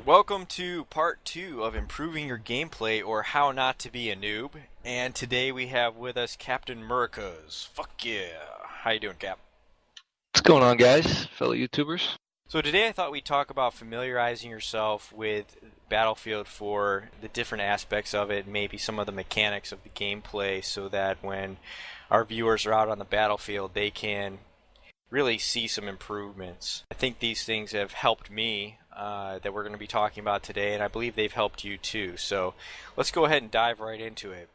welcome to part 2 of improving your gameplay or how not to be a noob. And today we have with us Captain Muricas. Fuck yeah. How you doing, Cap? What's going on, guys, fellow YouTubers? So today I thought we'd talk about familiarizing yourself with Battlefield 4, the different aspects of it, maybe some of the mechanics of the gameplay, so that when our viewers are out on the battlefield, they can really see some improvements. I think these things have helped me that we're going to be talking about today, and I believe they've helped you too. So let's go ahead and dive right into it.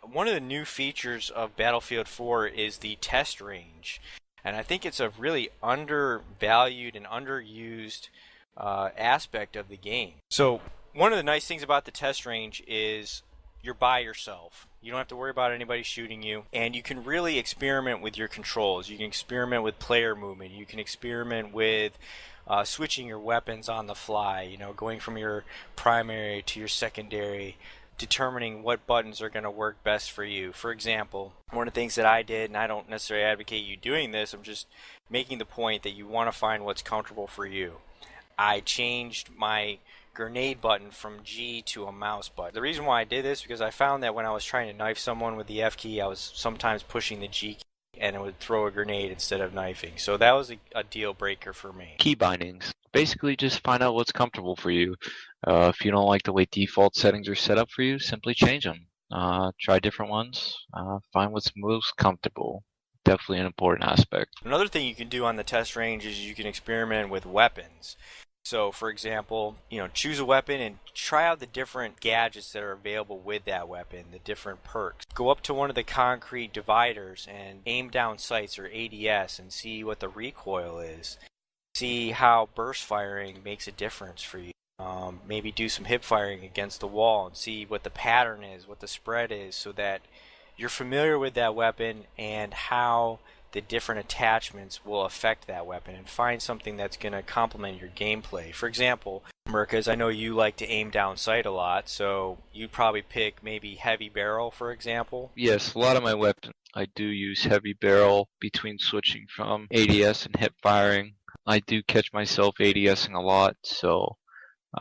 One of the new features of Battlefield 4 is the test range. And I think it's a really undervalued and underused aspect of the game. So one of the nice things about the test range is you're by yourself. You don't have to worry about anybody shooting you. And you can really experiment with your controls. You can experiment with player movement. You can experiment with switching your weapons on the fly. You know, going from your primary to your secondary, determining what buttons are going to work best for you. For example, one of the things that I did, and I don't necessarily advocate you doing this, I'm just making the point that you want to find what's comfortable for you. I changed my grenade button from G to a mouse button. The reason why I did this is because I found that when I was trying to knife someone with the F key, I was sometimes pushing the G key and it would throw a grenade instead of knifing. So that was a deal breaker for me. Key bindings. Basically, just find out what's comfortable for you. If you don't like the way default settings are set up for you, simply change them. Try different ones. Find what's most comfortable. Definitely an important aspect. Another thing you can do on the test range is you can experiment with weapons. So, for example, choose a weapon and try out the different gadgets that are available with that weapon, the different perks. Go up to one of the concrete dividers and aim down sights or ADS and see what the recoil is. See how burst firing makes a difference for you. Maybe do some hip firing against the wall and see what the pattern is, what the spread is, so that you're familiar with that weapon and how the different attachments will affect that weapon, and find something that's going to complement your gameplay. For example, Merkaz, I know you like to aim down sight a lot, so you'd probably pick maybe heavy barrel, for example. Yes, a lot of my weapons, I do use heavy barrel between switching from ADS and hip firing. I do catch myself ADSing a lot, so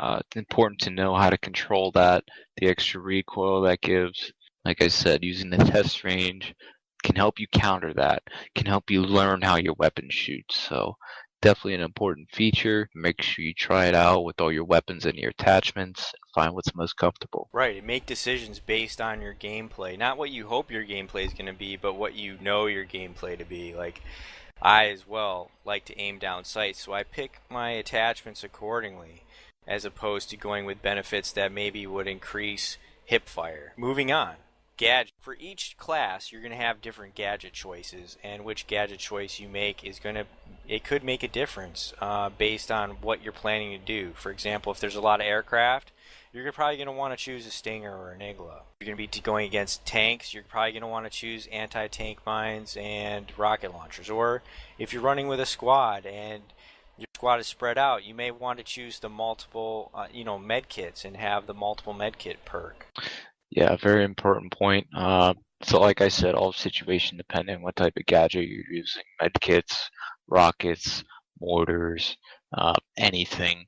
it's important to know how to control that, the extra recoil that gives. Like I said, using the test range can help you counter that, can help you learn how your weapon shoots. So definitely an important feature. Make sure you try it out with all your weapons and your attachments and find what's most comfortable. Right, and make decisions based on your gameplay. Not what you hope your gameplay is going to be, but what you know your gameplay to be. Like, I as well like to aim down sights, so I pick my attachments accordingly, as opposed to going with benefits that maybe would increase hip fire. Moving on. Gadget. For each class, you're going to have different gadget choices, and which gadget choice you make it could make a difference based on what you're planning to do. For example, if there's a lot of aircraft, you're probably going to want to choose a Stinger or an Igla. If you're going to be going against tanks, you're probably going to want to choose anti-tank mines and rocket launchers. Or if you're running with a squad and your squad is spread out, you may want to choose the multiple med kits and have the multiple med kit perk. Yeah, very important point. So like I said, all situation dependent what type of gadget you're using. Medkits, rockets, mortars, anything.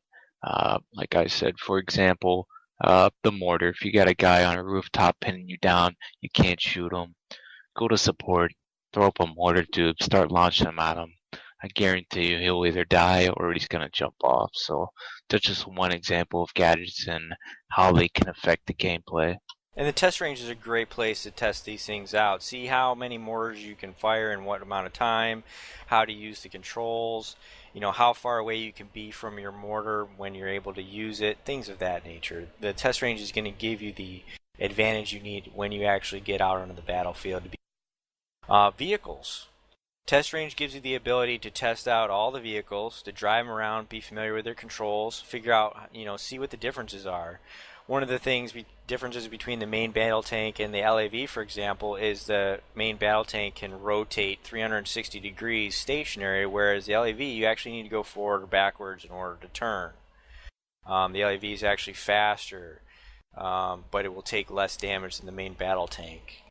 Like I said, for example, the mortar. If you got a guy on a rooftop pinning you down, you can't shoot him. Go to support, throw up a mortar tube, start launching them at him. I guarantee you he'll either die or he's going to jump off. So that's just one example of gadgets and how they can affect the gameplay. And the test range is a great place to test these things out. See how many mortars you can fire in what amount of time, how to use the controls, how far away you can be from your mortar when you're able to use it, things of that nature. The test range is going to give you the advantage you need when you actually get out onto the battlefield. Vehicles. Test range gives you the ability to test out all the vehicles, to drive them around, be familiar with their controls, figure out, see what the differences are. One of the differences between the main battle tank and the LAV, for example, is the main battle tank can rotate 360 degrees stationary, whereas the LAV, you actually need to go forward or backwards in order to turn. The LAV is actually faster, but it will take less damage than the main battle tank.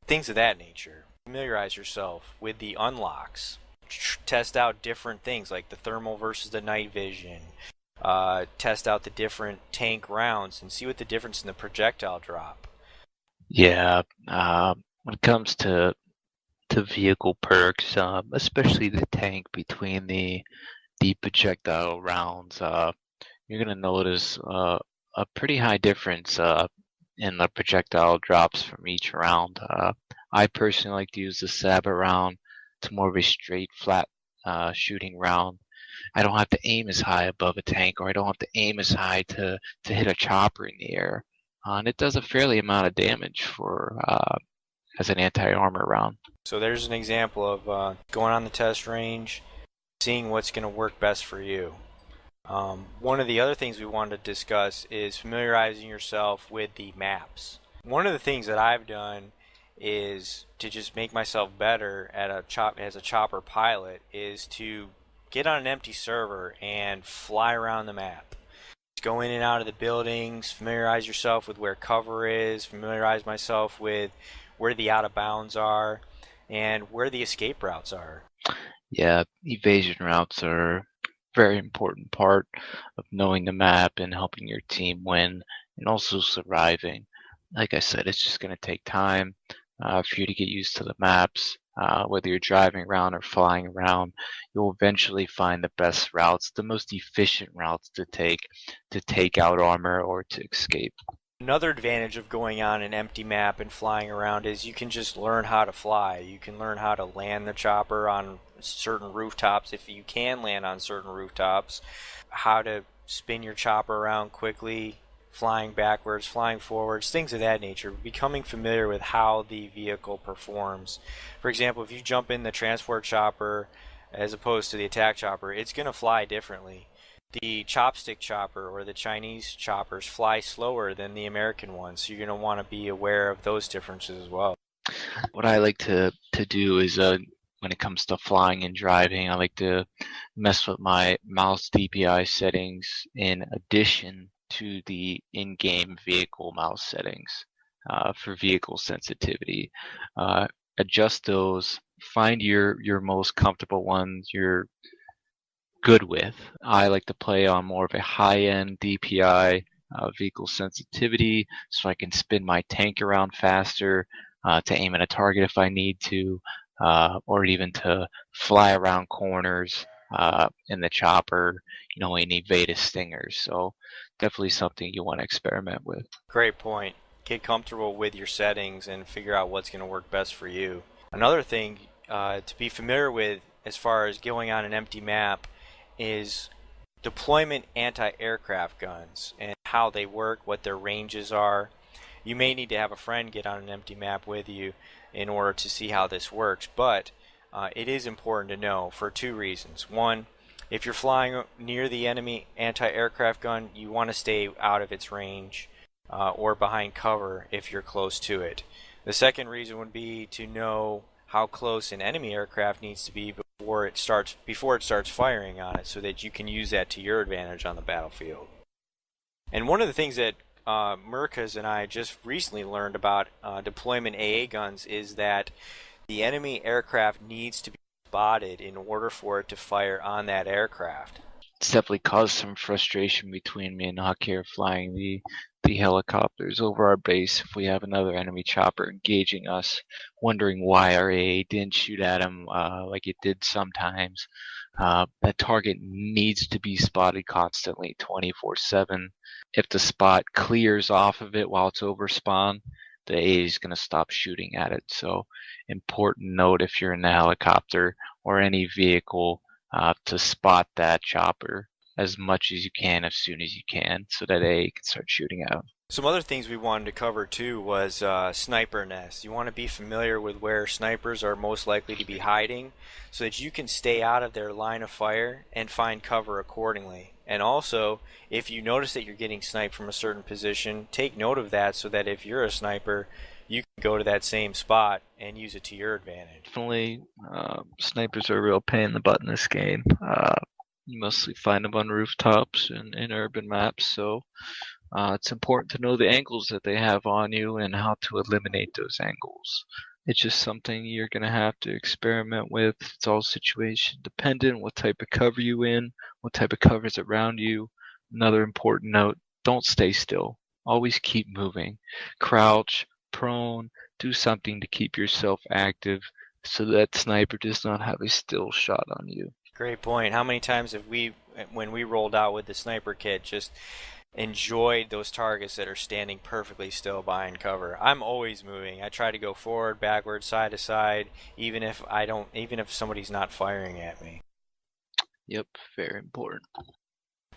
Things of that nature. Familiarize yourself with the unlocks. Test out different things like the thermal versus the night vision. test out the different tank rounds and see what the difference in the projectile drop. Yeah, when it comes to vehicle perks, especially the tank between the projectile rounds, you're gonna notice a pretty high difference in the projectile drops from each round. I personally like to use the Sabot round. It's more of a straight, flat shooting round. I don't have to aim as high above a tank, or I don't have to aim as high to hit a chopper in the air. And it does a fairly amount of damage for as an anti-armor round. So there's an example of going on the test range, seeing what's going to work best for you. One of the other things we wanted to discuss is familiarizing yourself with the maps. One of the things that I've done is to just make myself better at as a chopper pilot is to get on an empty server and fly around the map. Just go in and out of the buildings, familiarize yourself with where cover is, familiarize myself with where the out of bounds are, and where the escape routes are. Yeah, evasion routes are a very important part of knowing the map and helping your team win, and also surviving. Like I said, it's just going to take time for you to get used to the maps. Whether you're driving around or flying around, you'll eventually find the best routes, the most efficient routes to take out armor or to escape. Another advantage of going on an empty map and flying around is you can just learn how to fly. You can learn how to land the chopper on certain rooftops if you can land on certain rooftops, how to spin your chopper around quickly, flying backwards, flying forwards, things of that nature. Becoming familiar with how the vehicle performs. For example, if you jump in the transport chopper as opposed to the attack chopper, it's going to fly differently. The chopstick chopper or the Chinese choppers fly slower than the American ones, so you're going to want to be aware of those differences as well. What I like to do is when it comes to flying and driving, I like to mess with my mouse DPI settings in addition to the in-game vehicle mouse settings for vehicle sensitivity. Adjust those, find your most comfortable ones you're good with. I like to play on more of a high-end DPI vehicle sensitivity so I can spin my tank around faster to aim at a target if I need to, or even to fly around corners in the chopper, and evade a stinger. So definitely something you want to experiment with. Great point. Get comfortable with your settings and figure out what's going to work best for you. Another thing to be familiar with as far as going on an empty map is deployment anti-aircraft guns and how they work, what their ranges are. You may need to have a friend get on an empty map with you in order to see how this works, but it is important to know for two reasons. One, if you're flying near the enemy anti-aircraft gun, you want to stay out of its range or behind cover if you're close to it. The second reason would be to know how close an enemy aircraft needs to be before it starts firing on it, so that you can use that to your advantage on the battlefield. And one of the things that Murkas and I just recently learned about deployment AA guns is that the enemy aircraft needs to be spotted in order for it to fire on that aircraft. It's definitely caused some frustration between me and Hakir flying the helicopters over our base if we have another enemy chopper engaging us, wondering why our AA didn't shoot at him like it did sometimes. That target needs to be spotted constantly, 24/7. If the spot clears off of it while it's over spawn, the AA is going to stop shooting at it. So important note if you're in the helicopter or any vehicle to spot that chopper as much as you can as soon as you can so that AA can start shooting at them. Some other things we wanted to cover too was sniper nests. You want to be familiar with where snipers are most likely to be hiding so that you can stay out of their line of fire and find cover accordingly. And also, if you notice that you're getting sniped from a certain position, take note of that so that if you're a sniper, you can go to that same spot and use it to your advantage. Definitely, snipers are a real pain in the butt in this game. You mostly find them on rooftops and in urban maps, so it's important to know the angles that they have on you and how to eliminate those angles. It's just something you're going to have to experiment with. It's all situation dependent, what type of cover you in, what type of cover is around you. Another important note, don't stay still. Always keep moving. Crouch, prone, do something to keep yourself active so that sniper does not have a still shot on you. Great point. How many times have we, when we rolled out with the sniper kit, just enjoyed those targets that are standing perfectly still behind cover? I'm always moving. I try to go forward, backward, side to side, even if somebody's not firing at me. Yep, very important.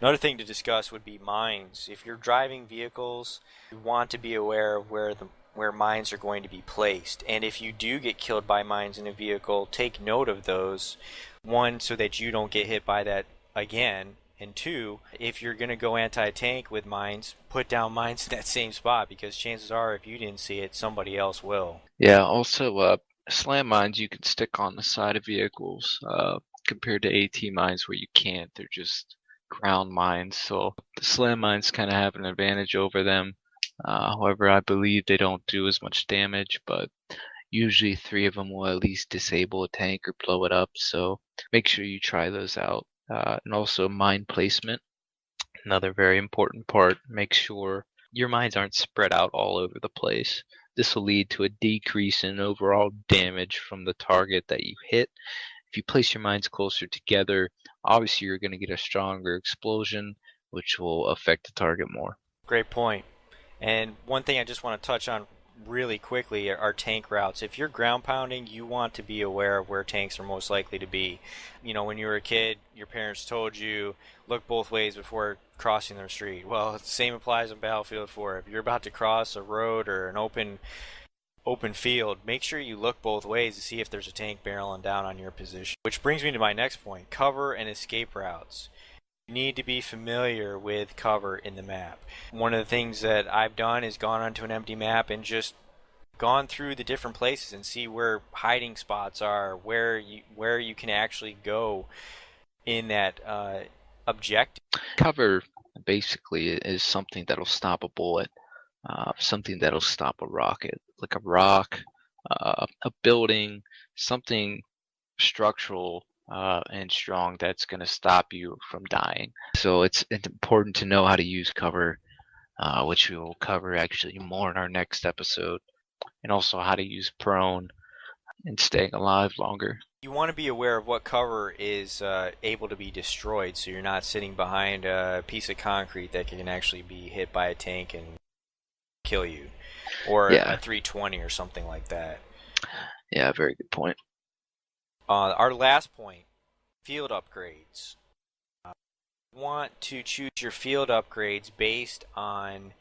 Another thing to discuss would be mines. If you're driving vehicles, you want to be aware of where mines are going to be placed. And if you do get killed by mines in a vehicle, take note of those. One, so that you don't get hit by that again. And two, if you're going to go anti-tank with mines, put down mines in that same spot, because chances are if you didn't see it, somebody else will. Yeah, also slam mines you can stick on the side of vehicles compared to AT mines where you can't. They're just ground mines. So the slam mines kind of have an advantage over them. However, I believe they don't do as much damage, but usually 3 of them will at least disable a tank or blow it up. So make sure you try those out. And also mine placement, another very important part. Make sure your mines aren't spread out all over the place. This will lead to a decrease in overall damage from the target that you hit. If you place your mines closer together, obviously you're going to get a stronger explosion, which will affect the target more. Great point. And one thing I just want to touch on really quickly are tank routes. If you're ground pounding, you want to be aware of where tanks are most likely to be. You know, when you were a kid, your parents told you, look both ways before crossing the street. Well, the same applies on Battlefield 4. If you're about to cross a road or an open field, make sure you look both ways to see if there's a tank barreling down on your position. Which brings me to my next point, cover and escape routes. You need to be familiar with cover in the map. One of the things that I've done is gone onto an empty map and just gone through the different places and see where hiding spots are, where you can actually go in that objective. Cover basically is something that'll stop a bullet, something that'll stop a rocket, like a rock, a building, something structural and strong that's going to stop you from dying. So it's important to know how to use cover, which we will cover actually more in our next episode, and also how to use prone and staying alive longer. You want to be aware of what cover is able to be destroyed, so you're not sitting behind a piece of concrete that can actually be hit by a tank and kill you, or a 320 or something like that. Yeah, very good point. Our last point, field upgrades. You want to choose your field upgrades based on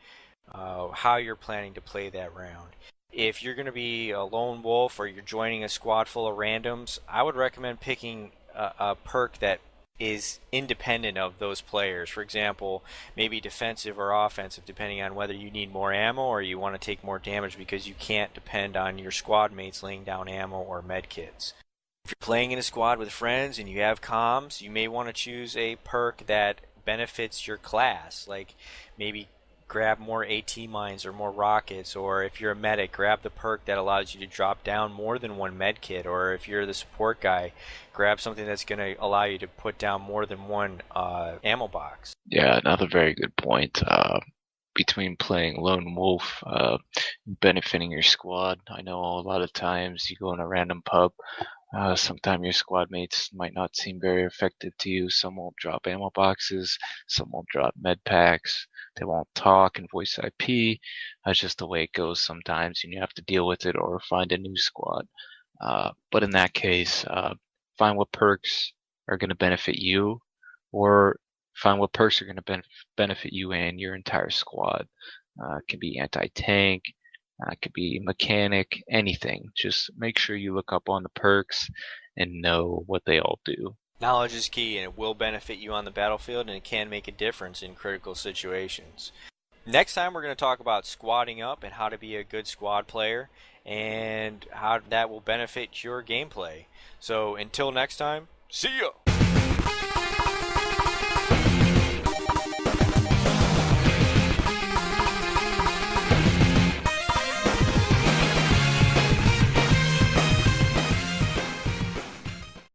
how you're planning to play that round. If you're going to be a lone wolf or you're joining a squad full of randoms, I would recommend picking a perk that is independent of those players. For example, maybe defensive or offensive, depending on whether you need more ammo or you want to take more damage because you can't depend on your squad mates laying down ammo or medkits. If you're playing in a squad with friends and you have comms, you may want to choose a perk that benefits your class, like maybe grab more AT mines or more rockets, or if you're a medic, grab the perk that allows you to drop down more than one med kit, or if you're the support guy, grab something that's going to allow you to put down more than one ammo box. Yeah, another very good point. Between playing lone wolf, benefiting your squad, I know a lot of times you go in a random pub, sometimes your squad mates might not seem very effective to you. Some will drop ammo boxes, some will drop med packs. They won't talk and voice IP. That's just the way it goes sometimes, and you have to deal with it or find a new squad. But in that case, find what perks are going to benefit you, or find what perks are going to benefit you and your entire squad. It can be anti-tank, it could be mechanic, anything. Just make sure you look up on the perks and know what they all do. Knowledge is key, and it will benefit you on the battlefield, and it can make a difference in critical situations. Next time we're going to talk about squadding up and how to be a good squad player and how that will benefit your gameplay. So until next time, see ya!